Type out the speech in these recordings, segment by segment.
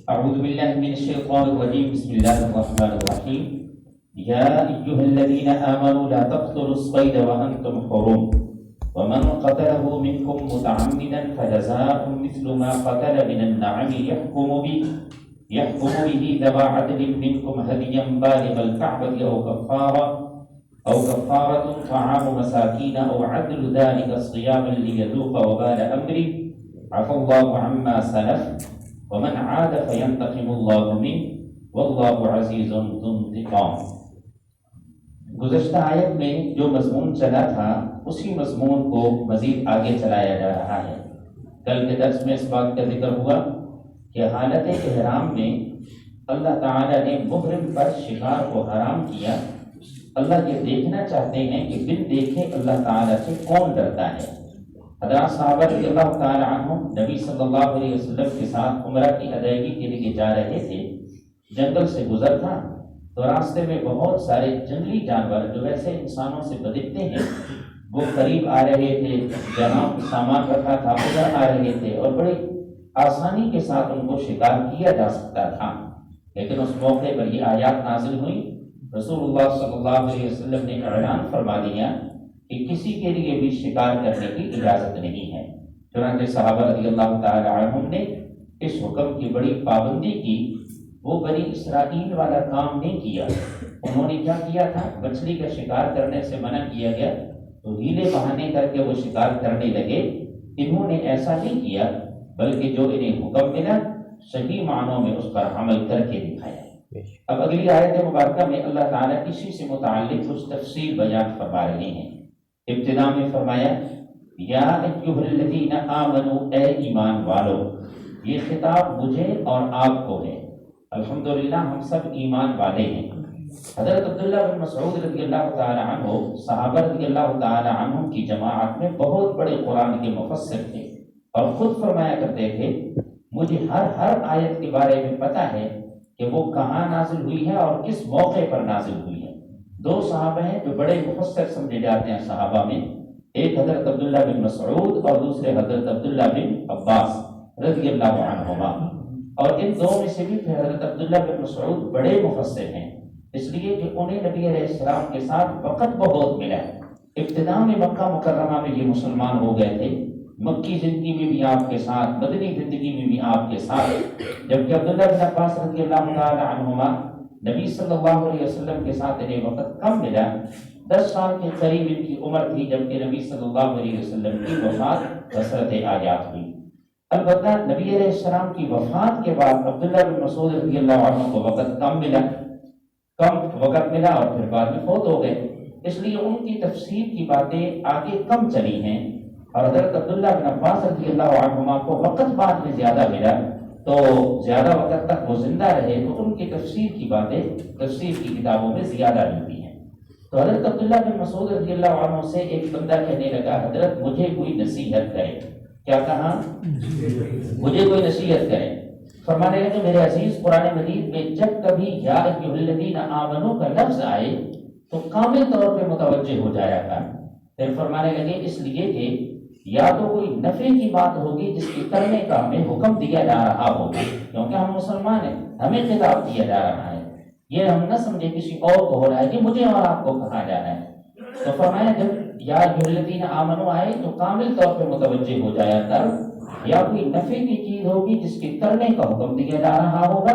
أعوذ بالله من الشيطان الرجيم. بسم الله الرحمن الرحيم. يا أيها الذين آمنوا لا تقتلوا الصيد وأنتم حرم ومن قتله منكم متعمدا فجزاء مثل ما قتل من النعم يحكم به ذوى عدل منكم هديا بالغ الكعبة أو كفارة طعام مساكين أو عدل ذلك صياما ليذوق وبال أمره عفى الله عما سلف ومن عاد فينتقم الله منه واللہ عزیز ذو انتقام۔ گزشتہ آیت میں جو مضمون چلا تھا اسی مضمون کو مزید آگے چلایا جا رہا ہے۔ کل کے درس میں اس بات کا ذکر ہوا کہ حالت احرام میں اللہ تعالیٰ نے محرم پر شکار کو حرام کیا۔ اللہ یہ دیکھنا چاہتے ہیں کہ بن دیکھے اللہ تعالیٰ سے کون ڈرتا ہے۔ حضرات صحابہ رضی اللہ تعالیٰ عنہ نبی صلی اللہ علیہ وسلم کے ساتھ عمرہ کی ادائیگی کے لیے جا رہے تھے۔ جنگل سے گزر تھا تو راستے میں بہت سارے جنگلی جانور جو ویسے انسانوں سے بدکتے ہیں وہ قریب آ رہے تھے، جہاں سامان رکھا تھا ادھر آ رہے تھے اور بڑی آسانی کے ساتھ ان کو شکار کیا جا سکتا تھا۔ لیکن اس موقع پر یہ آیات نازل ہوئی، رسول اللہ صلی اللہ علیہ وسلم نے اعلان فرما دیا کہ کسی کے لیے بھی شکار کرنے کی اجازت نہیں ہے۔ چنانچہ صحابہ رضی اللہ تعالی عنہم نے اس حکم کی بڑی پابندی کی۔ وہ بنی اسرائیل والا کام نہیں کیا۔ انہوں نے کیا کیا تھا؟ مچھلی کا شکار کرنے سے منع کیا گیا تو ہیلے بہانے کر کے وہ شکار کرنے لگے۔ انہوں نے ایسا نہیں کیا بلکہ جو انہیں حکم ملا صحیح معنوں میں اس پر عمل کر کے دکھایا۔ اب اگلی آیت مبارکہ میں اللہ تعالیٰ اسی سے متعلق کچھ تفصیل بیان فرما رہے ہیں۔ ابتدا میں فرمایا یا ایھا الذین آمنوا، اے ایمان والو۔ یہ خطاب مجھے اور آپ کو ہے۔ الحمدللہ ہم سب ایمان والے ہیں۔ حضرت عبداللہ بن مسعود رضی اللہ تعالی عنہ صحابہ رضی اللہ تعالی عنہ کی جماعت میں بہت بڑے قرآن کے مفسر تھے اور خود فرمایا کرتے تھے مجھے ہر آیت کے بارے میں پتہ ہے کہ وہ کہاں نازل ہوئی ہے اور کس موقع پر نازل ہوئی ہے۔ دو صحابہ ہیں جو بڑے مفسر سمجھے جاتے ہیں صحابہ میں، ایک حضرت عبداللہ بن مسعود اور دوسرے حضرت عبداللہ بن عباس رضی اللہ عنہما، اور ان دو میں سے بھی پھر حضرت عبداللہ بن مسعود بڑے مفسر ہیں، اس لیے کہ انہیں نبی علیہ السلام کے ساتھ وقت بہت ملا۔ ابتدا میں مکہ مکرمہ میں یہ مسلمان ہو گئے تھے، مکی زندگی میں بھی آپ کے ساتھ، مدنی زندگی میں بھی آپ کے ساتھ، جبکہ عبداللہ بن عباس رضی اللہ تعالی عنہما نبی صلی اللہ علیہ وسلم کے ساتھ انہیں وقت کم ملا۔ 10 سال کے قریب ان کی عمر تھی جبکہ نبی صلی اللہ علیہ وسلم کی وفات حسرت آیات ہوئی۔ البتہ نبی علیہ السلام کی وفات کے بعد عبداللہ بن مسعود رضی اللہ عنہ کو کم وقت ملا اور پھر بعد میں فوت ہو گئے، اس لیے ان کی تفسیر کی باتیں آگے کم چلی ہیں، اور حضرت عبداللہ بن عباس رضی اللہ عنہما کو وقت بعد میں زیادہ ملا تو زیادہ وقت تک وہ زندہ رہے تو ان کی تفسیر کی باتیں تفسیر کی کتابوں میں زیادہ ملتی ہیں۔ تو حضرت عبداللہ بن مسعود رضی اللہ عنہ سے ایک بندہ کہنے لگا حضرت مجھے کوئی نصیحت کرے۔ کیا کہا؟ مجھے کوئی نصیحت کرے۔ فرمانے لگے میرے عزیز قرآن مجید میں جب کبھی یا ایھا الذین آمنوا کا لفظ آئے تو کامل طور پہ متوجہ ہو جایا تھا۔ پھر فرمانے لگے اس لیے کہ یا تو کوئی نفع کی بات ہوگی جس کی کرنے کا ہمیں حکم دیا جا رہا ہوگا، کیونکہ ہم مسلمان ہیں، ہمیں خطاب دیا جا رہا ہے، یہ ہم نہ سمجھے کسی اور کو ہو رہا ہے کہ مجھے اور آپ کو کہا جا رہا ہے۔ تو فرمایا جب یا ایھا الذین آمنوا آئے تو کامل طور پہ متوجہ ہو جایا کر، یا کوئی نفع کی چیز ہوگی جس کے کرنے کا حکم دیا جا رہا ہوگا،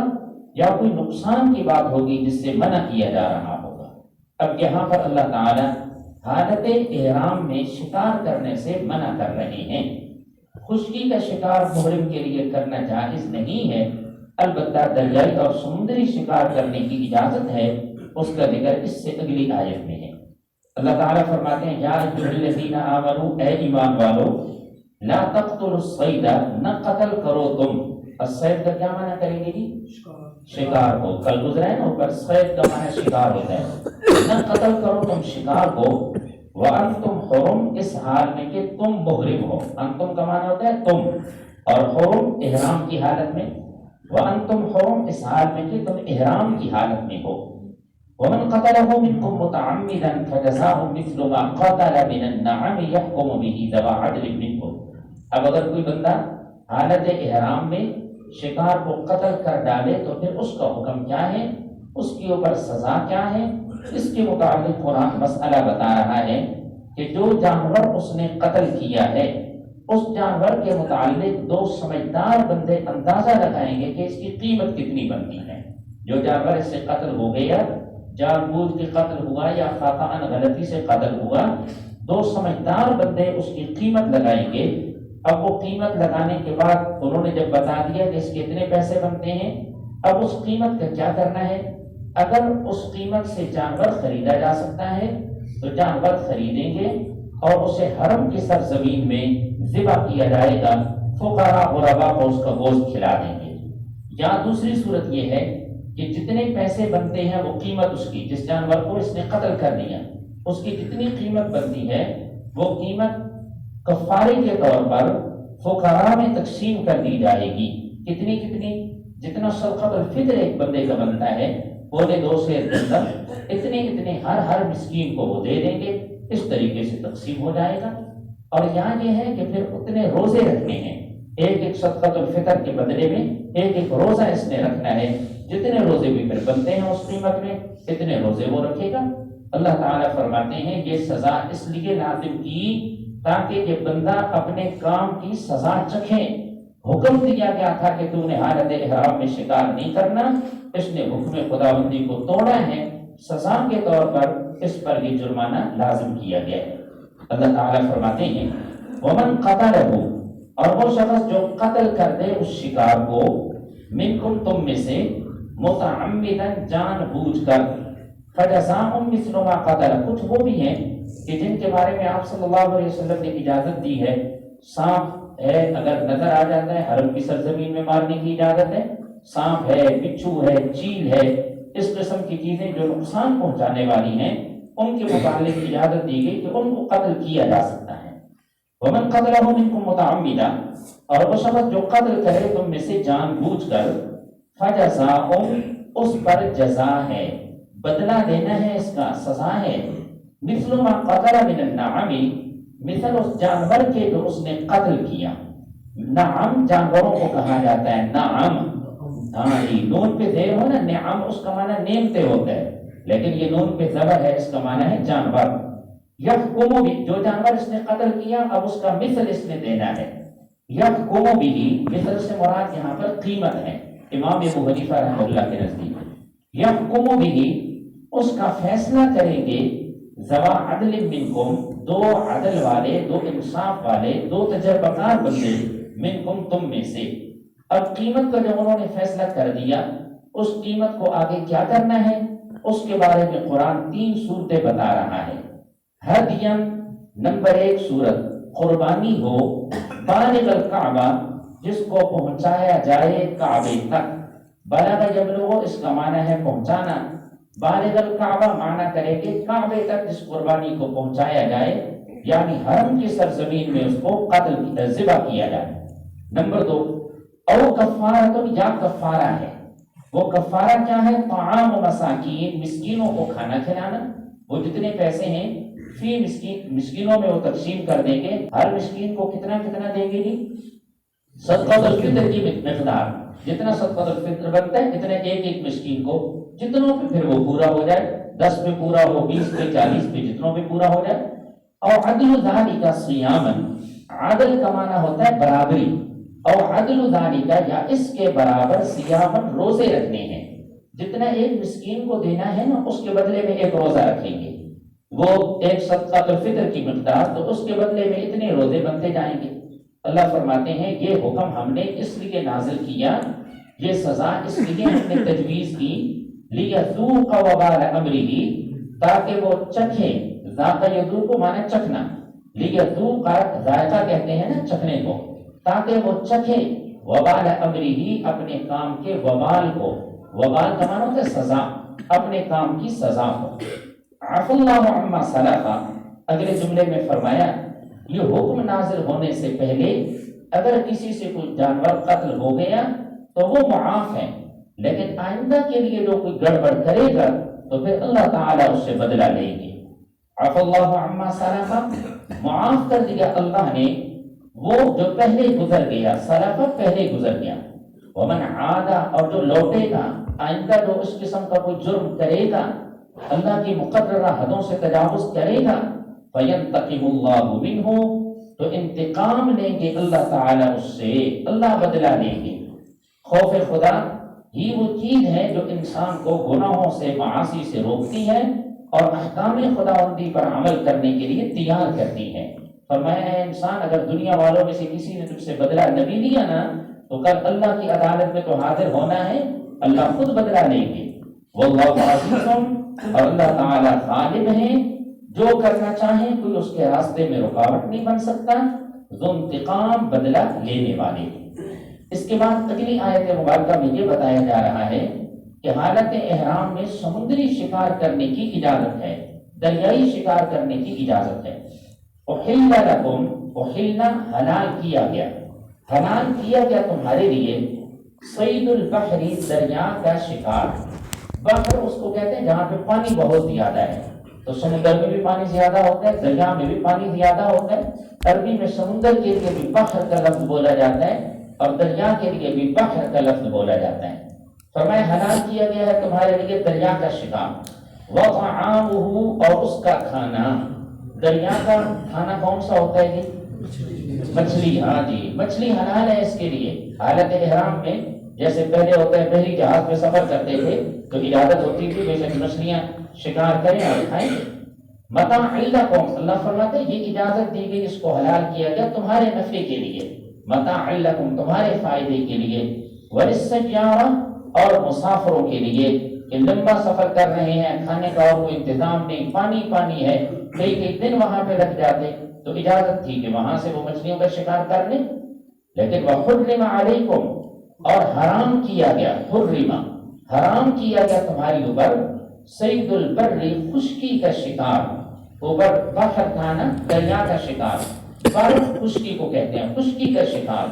یا کوئی نقصان کی بات ہوگی جس سے منع کیا جا رہا ہوگا۔ اب یہاں پر اللہ تعالی حالت احرام میں شکار کرنے سے منع کر رہے ہیں۔ خشکی کا شکار محرم کے لیے کرنا جائز نہیں ہے، البتہ دریائی اور سمندری شکار کرنے کی اجازت ہے، اس کا ذکر اس سے اگلی آیت میں ہے۔ اللہ تعالیٰ فرماتے ہیں یا ایھا الذین آمنوا، اے ایمان والو، لا تقتلوا الصید، نہ قتل کرو تم۔ الصید کا کیا معنی کریں گے جی؟ شکار کو۔ کل گزرا ہے نا اوپر، صید کا معنی شکار ہوتا ہے۔ نہ قتل کرو تم شکار کو، وانتم حرم، اس حال میں کہ تم محرم ہو۔ انتم کا معنی ہوتا ہے تم، اور حرم احرام کی حالت میں، وانتم حرم اس حال میں کہ تم احرام کی حالت میں ہو۔ ومن قتله منكم متعمدا فجزاء مثل ما قتل من النعم يحكم به ذوى عدل منكم۔ اب اگر کوئی بندہ حالت احرام میں شکار کو قتل کر ڈالے تو پھر اس کا حکم کیا ہے، اس کے اوپر سزا کیا ہے؟ اس کے متعلق قرآن مسئلہ بتا رہا ہے کہ جو جانور اس نے قتل کیا ہے اس جانور کے متعلق دو سمجھدار بندے اندازہ لگائیں گے کہ اس کی قیمت کتنی بنتی ہے۔ جو جانور اس سے قتل ہو گیا، جان بوجھ کے قتل ہوا یا خطأً غلطی سے قتل ہوا، دو سمجھدار بندے اس کی قیمت لگائیں گے۔ اب وہ قیمت لگانے کے بعد انہوں نے جب بتا دیا کہ اس کے اتنے پیسے بنتے ہیں، اب اس قیمت کا کیا کرنا ہے؟ اگر اس قیمت سے جانور خریدا جا سکتا ہے تو جانور خریدیں گے اور اسے حرم کی سرزمین میں ذبح کیا جائے گا، فقراء غرباء کو اس کا گوشت کھلا دیں گے۔ یا دوسری صورت یہ ہے کہ جتنے پیسے بنتے ہیں وہ قیمت اس کی، جس جانور کو اس نے قتل کر دیا اس کی جتنی قیمت بنتی ہے وہ قیمت کفارے کے طور پر فقراء میں تقسیم کر دی جائے گی۔ کتنی کتنی؟ جتنا صدقۃ الفطر ایک بندے کا بنتا ہے، پونے 2 سے اتنے اتنے ہر مسکین کو وہ دے دیں گے، اس طریقے سے تقسیم ہو جائے گا۔ اور یہاں یہ ہے کہ پھر اتنے روزے رکھنے ہیں، ایک ایک صدقۃ الفطر کے بدلے میں ایک ایک روزہ اس نے رکھنا ہے، جتنے روزے بھی پھر بنتے ہیں اس قیمت میں اتنے روزے وہ رکھے گا۔ اللہ تعالیٰ فرماتے ہیں یہ سزا اس لیے نازل کی تاکہ یہ بندہ اپنے کام کی سزا چکھے۔ حکم دیا گیا تھا کہ تو نے حالت احرام میں شکار نہیں کرنا، اس نے حکم خداوندی کو توڑا ہے، سزا کے طور پر اس پر یہ جرمانہ لازم کیا گیا ہے۔ اللہ تعالیٰ فرماتے ہیں ومن قتلہ، اور وہ شخص جو قتل کر دے اس شکار کو، منکم تم میں سے، متعمدن جان بوجھ کر، فجزاء مثل ما قتل، کچھ وہ بھی ہیں کہ جن کے بارے میں آپ صلی اللہ علیہ وسلم نے اجازت دی ہے، سانپ ہے اگر نظر آ جاتا ہے حرم کی سرزمین میں مارنے کی اجازت ہے، سانپ ہے، بچھو ہے، چیل ہے، اس قسم کی چیزیں جو نقصان پہنچانے والی ہیں ان کے متعلق اجازت دی گئی کہ ان کو قتل کیا جا سکتا ہے۔ ومن قتلہ منکم متعمدا، اور وہ شخص جو قتل کرے تم میں سے جان بوجھ کر، فجزاء، اس پر جزا ہے، بدلہ دینا ہے، اس کا سزا ہے، مثل ما قتل من النعم، مثل اس جانور کے جو اس نے قتل کیا۔ نعم جانوروں کو کہا جاتا ہے، نعم، نون پہ زیر ہو نا، نعم اس کا معنی نیمتے ہوتا ہے، لیکن یہ نون پہ زبر ہے، اس کا معنی ہے جانور۔ یحکم بھی، جو جانور اس نے قتل کیا اب اس کا مثل اس نے دینا ہے۔ یحکم بھی، مثل سے مراد یہاں پر قیمت ہے، امام ابو حنیفہ رحمہ اللہ کے نزدیک۔ یحکم بھی، اس کا فیصلہ کریں گے، ذوا عدل منکم، دو عدل والے، دو انصاف والے، دو تجربہ کار بندے، منکم تم میں سے۔ اب قیمت کا جب انہوں نے فیصلہ کر دیا، اس قیمت کو آگے کیا کرنا ہے اس کے بارے میں قرآن 3 صورتیں بتا رہا ہے۔ ہدیم، نمبر 1 صورت، قربانی ہو، بالغ الکعبہ، جس کو پہنچایا جائے کعبے تک۔ بلغ یبلغ اس کا معنی ہے پہنچانا، بالغ الکعبہ معنی کرے کہ کعبے تک جس قربانی کو پہنچایا جائے، یعنی حرم کی سرزمین میں اس کو قتل ذبح کیا جائے۔ نمبر 2، او کفارہ، تو یا کفارہ ہے، وہ کفارہ کیا ہے؟ طعام مساکین، مسکینوں کو کھانا کھلانا، وہ جتنے پیسے ہیں فی مسکین، مسکینوں میں وہ تقسیم کر دیں گے، ہر مسکین کو کتنا کتنا دیں گے؟ صدقۃ الفطر کی مقدار، جتنا صدقۃ الفطر بنتا ہے اتنے ایک ایک مسکین کو، جتنوں پہ پھر وہ پورا ہو جائے، 10 پہ پورا ہو، 20 پہ، 40 پہ، جتنوں پہ پورا ہو جائے۔ اور عدل ذالک صیامن، عدل کا معنی ہوتا ہے برابری، اور عدل ذالک یا اس کے برابر صیامن، روزے رکھنے ہیں، جتنا ایک مسکین کو دینا ہے نا اس کے بدلے میں ایک روزہ رکھیں گے، وہ ایک صدقۃ الفطر کی مقدار، تو اس کے بدلے میں اتنے روزے بنتے جائیں گے۔ اللہ فرماتے ہیں یہ حکم ہم نے اس لیے نازل کیا، یہ سزا اس لیے ہم نے تجویز کی، لیذوق وبال امرہ، تاکہ وہ چکھے، ذاق یذوق معنی چکھنا، لیذوق ذائقہ کہتے ہیں نا چکھنے کو، تاکہ وہ چکھے، وبال امرہ اپنے کام کے وبال کو، وبال کا معنی ہوتا ہے سزا، اپنے کام کی سزا کو۔ عفا اللہ عما سلف، اگلے جملے میں فرمایا یہ حکم نازل ہونے سے پہلے اگر کسی سے کوئی جانور قتل ہو گیا تو وہ معاف ہے، لیکن آئندہ کے لیے جو کوئی گڑبڑ کرے گا تو پھر اللہ تعالیٰ اس سے بدلہ لیں گے۔ عفا اللہ عما سلف، معاف کر دیا اللہ نے وہ جو پہلے گزر گیا، سلف پہلے گزر گیا، ومن عاد اور جو لوٹے گا آئندہ جو اس قسم کا کوئی جرم کرے گا اللہ کی مقررہ حدوں سے تجاوز کرے گا فینتقم اللہ منہ تو انتقام لیں گے اللہ تعالیٰ اس سے، اللہ بدلہ لیں گے۔ خوف خدا ہی وہ چیز ہے جو انسان کو گناہوں سے معاصی سے روکتی ہے اور احکام خداوندی پر عمل کرنے کے لیے تیار کرتی ہے۔ فرمایا ہے انسان اگر دنیا والوں میں سے کسی نے تجھ سے بدلہ نہ بھی لیا نا تو کل اللہ کی عدالت میں تو حاضر ہونا ہے، اللہ خود بدلہ لیں گے۔ واللہ عزیز اور اللہ تعالیٰ غالب ہیں، جو کرنا چاہیں کوئی اس کے راستے میں رکاوٹ نہیں بن سکتا، ذو انتقام بدلہ لینے والے۔ اس کے بعد اگلی آیت مبارکہ میں یہ بتایا جا رہا ہے کہ حالت احرام میں سمندری شکار کرنے کی اجازت ہے، دریائی شکار کرنے کی اجازت ہے۔ احل لکم، احلنا حلال کیا گیا، حلال کیا گیا تمہارے لیے صید البحر دریا کا شکار۔ بحر اس کو کہتے ہیں جہاں پہ پانی بہت زیادہ ہے، تو سمندر میں بھی پانی زیادہ ہوتا ہے، دریا میں بھی پانی زیادہ ہوتا ہے۔ عربی میں سمندر کے لیے بھی بحر کا لفظ بولا جاتا ہے اور دریا کے لیے بھی بحر کا لفظ بولا جاتا ہے۔ فرمایا حلال کیا گیا ہے تمہارے لیے دریا کا شکار، وطعامہ اور اس کا کھانا۔ دریا کا کھانا کون سا ہوتا ہے جی؟ مچھلی، ہاں جی مچھلی حلال ہے اس کے لیے۔ حالت احرام میں جیسے پہلے ہوتا ہے بحری جہاز میں سفر کرتے تھے تو اجازت ہوتی تھی بے شک مچھلیاں شکار کریں اور کھائیں۔ متاع لکم، اللہ فرماتے ہیں یہ اجازت دی گئی، اس کو حلال کیا گیا تمہارے نفع کے لیے، متاع لکم تمہارے فائدے کے لیے، وللسیارہ اور مسافروں کے لیے کہ لمبا سفر کر رہے ہیں، کھانے کا اور کوئی انتظام نہیں، پانی پانی ہے، کئی کئی دن وہاں پہ لگ جاتے تو اجازت تھی کہ وہاں سے وہ مچھلیوں کا شکار کر لیں۔ لیکن وحرم علیکم اور حرام کیا گیا، حرام کیا گیا تمہاری اوپر صید البر خشکی کا شکار، اوپر بحر تھا نا دریا کا شکار، بر خشکی کو کہتے ہیں، خشکی کا شکار۔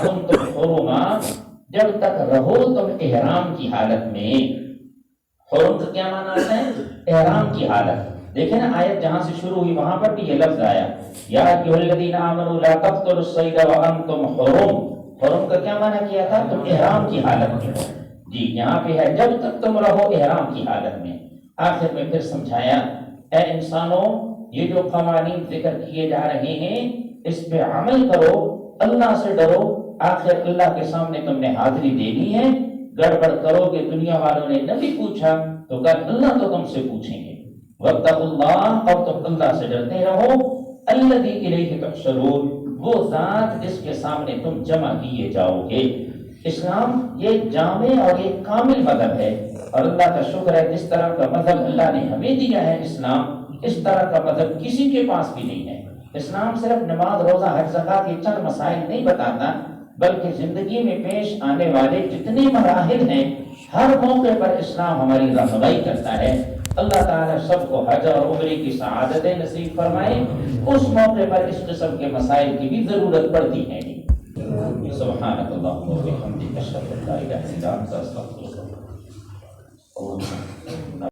تم حرما جب تک رہو تم احرام کی حالت میں۔ حرم کا کیا معنی آتا ہے؟ احرام کی حالت۔ دیکھیں نا آیت جہاں سے شروع ہوئی وہاں پر بھی یہ لفظ آیا، یا ایھا الذین آمنوا لا تقتلوا الصید وانتم حرم۔ حرم کا کیا معنی کیا تھا؟ تم احرام کی حالت میں ہو۔ جی یہاں پہ ہے جب تک تم رہو احرام کی حالت میں۔ آخر میں پھر سمجھایا اے انسانوں یہ جو قوانین ذکر کیے جا رہے ہیں اس پہ عمل کرو، اللہ سے ڈرو، آخر اللہ کے سامنے تم نے حاضری دینی ہے۔ گڑبڑ کرو کہ دنیا والوں نے نہ بھی پوچھا تو کل اللہ تو تم سے پوچھیں گے۔ واتقوا اللہ اور تم اللہ سے ڈرتے رہو، الذی الیہ تحشرون وہ ذات جس کے سامنے تم جمع کیے جاؤ گے۔ اسلام یہ جامع اور ایک کامل مذہب ہے اور اللہ کا شکر ہے جس طرح کا مذہب اللہ نے ہمیں دیا ہے اسلام، اس طرح کا مذہب کسی کے پاس بھی نہیں ہے۔ اسلام صرف نماز روزہ حج زکوٰۃ یہ چند مسائل نہیں بتاتا بلکہ زندگی میں پیش آنے والے جتنے مراحل ہیں ہر موقع پر اسلام ہماری رہنمائی کرتا ہے۔ اللہ تعالیٰ سب کو حج اور عمرے کی سعادتیں نصیب فرمائے۔ اس موقع پر اس قسم کے مسائل کی بھی ضرورت پڑتی ہے۔ سبحانک اللہم و بحمدک اشہد ان لا الہ الا انت استغفرک۔